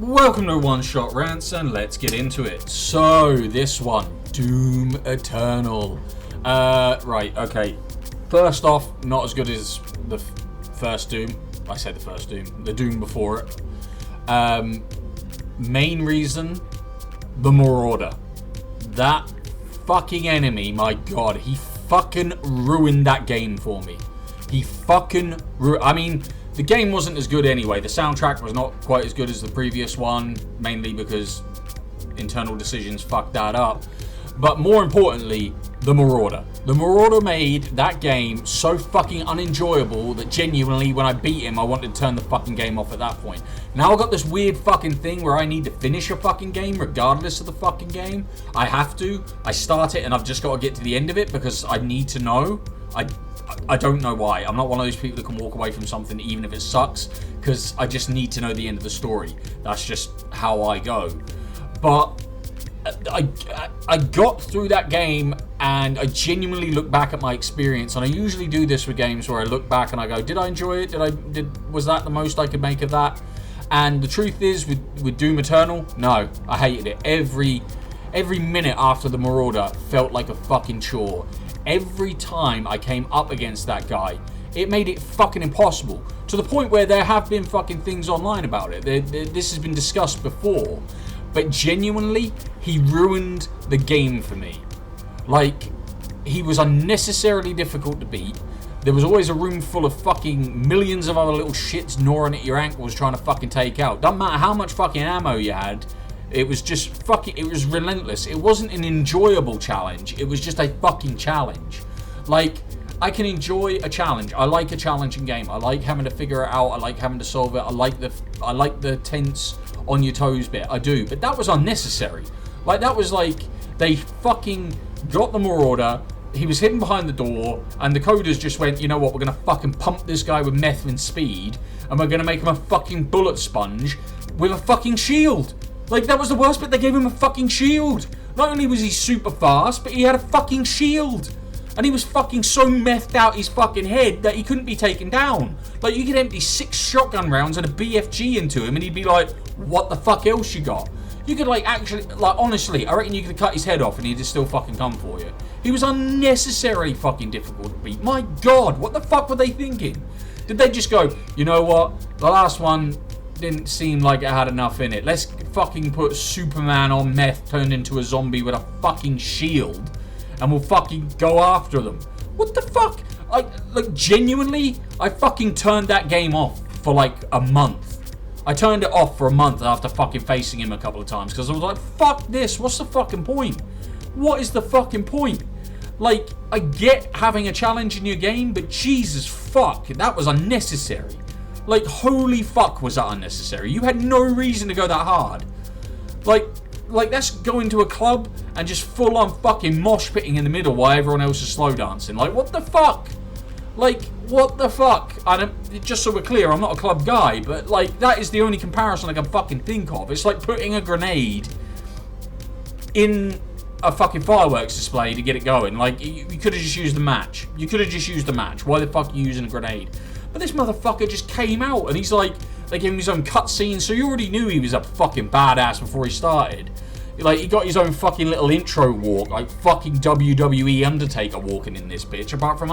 Welcome to One Shot Rants, and let's get into it. So, this one, Doom Eternal. Right, okay. First off, not as good as the first Doom. I said the first Doom. The Doom before it. Main reason, the Marauder. That fucking enemy, my god, he fucking ruined that game for me. He fucking I mean, the game wasn't as good anyway. The soundtrack was not quite as good as the previous one, mainly because internal decisions fucked that up. But more importantly, the Marauder. The Marauder made that game so fucking unenjoyable that genuinely when I beat him, I wanted to turn the fucking game off at that point. Now I've got this weird fucking thing where I need to finish a fucking game regardless of the fucking game. I have to. I start it and I've just got to get to the end of it because I need to know. I don't know why. I'm not one of those people that can walk away from something even if it sucks, because I just need to know the end of the story. That's just how I go. But I got through that game and I genuinely look back at my experience, and I usually do this with games where I look back and I go, did I enjoy it? Was that the most I could make of that? And the truth is, with Doom Eternal, no, I hated it. Every minute after the Marauder felt like a fucking chore. Every time I came up against that guy, it made it fucking impossible. To the point where there have been fucking things online about it. This has been discussed before. But genuinely, he ruined the game for me. Like, he was unnecessarily difficult to beat. There was always a room full of fucking millions of other little shits gnawing at your ankles trying to fucking take out. Doesn't matter how much fucking ammo you had. It was just fucking, it was relentless. It wasn't an enjoyable challenge. It was just a fucking challenge. Like, I can enjoy a challenge. I like a challenging game. I like having to figure it out. I like having to solve it. I like the tense on your toes bit. I do. But that was unnecessary. Like, that was like, they fucking got the Marauder. He was hidden behind the door, and the coders just went, you know what, we're going to fucking pump this guy with meth and speed, and we're going to make him a fucking bullet sponge with a fucking shield. Like, that was the worst bit. They gave him a fucking shield. Not only was he super fast, but he had a fucking shield. And he was fucking so methed out his fucking head that he couldn't be taken down. Like, you could empty 6 shotgun rounds and a BFG into him and he'd be like, what the fuck else you got? You could, like, actually, like, honestly, I reckon you could cut his head off and he'd still fucking come for you. He was unnecessarily fucking difficult to beat. My god, what the fuck were they thinking? Did they just go, you know what, the last one didn't seem like it had enough in it. Let's fucking put Superman on meth turned into a zombie with a fucking shield and we'll fucking go after them. What the fuck? Like, genuinely, I fucking turned that game off for like a month. I turned it off for a month after fucking facing him a couple of times because I was like, fuck this, what's the fucking point? What is the fucking point? Like, I get having a challenge in your game, but Jesus fuck, that was unnecessary. Like, holy fuck was that unnecessary. You had no reason to go that hard. Like that's going to a club and just full on fucking mosh pitting in the middle while everyone else is slow dancing. Like, what the fuck? Like, what the fuck? Just so we're clear, I'm not a club guy, but like, that is the only comparison I can fucking think of. It's like putting a grenade in a fucking fireworks display to get it going. Like, you could have just used the match. You could have just used the match. Why the fuck are you using a grenade? But this motherfucker just came out and he's like, they gave him his own cutscene, so you already knew he was a fucking badass before he started. Like, he got his own fucking little intro walk, like fucking WWE Undertaker walking in this bitch. Apart from,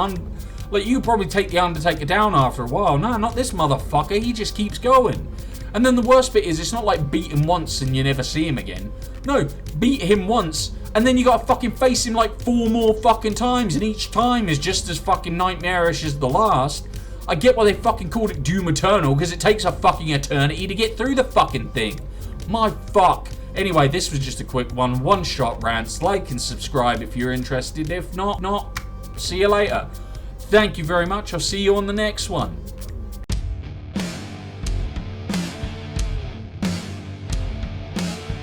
like, you probably take the Undertaker down after a while. No, not this motherfucker, he just keeps going. And then the worst bit is, it's not like beat him once and you never see him again. No, beat him once, and then you gotta fucking face him like 4 more fucking times, and each time is just as fucking nightmarish as the last. I get why they fucking called it Doom Eternal, because it takes a fucking eternity to get through the fucking thing. My fuck. Anyway, this was just a quick one shot rants. Like and subscribe if you're interested. If not, see you later. Thank you very much. I'll see you on the next one.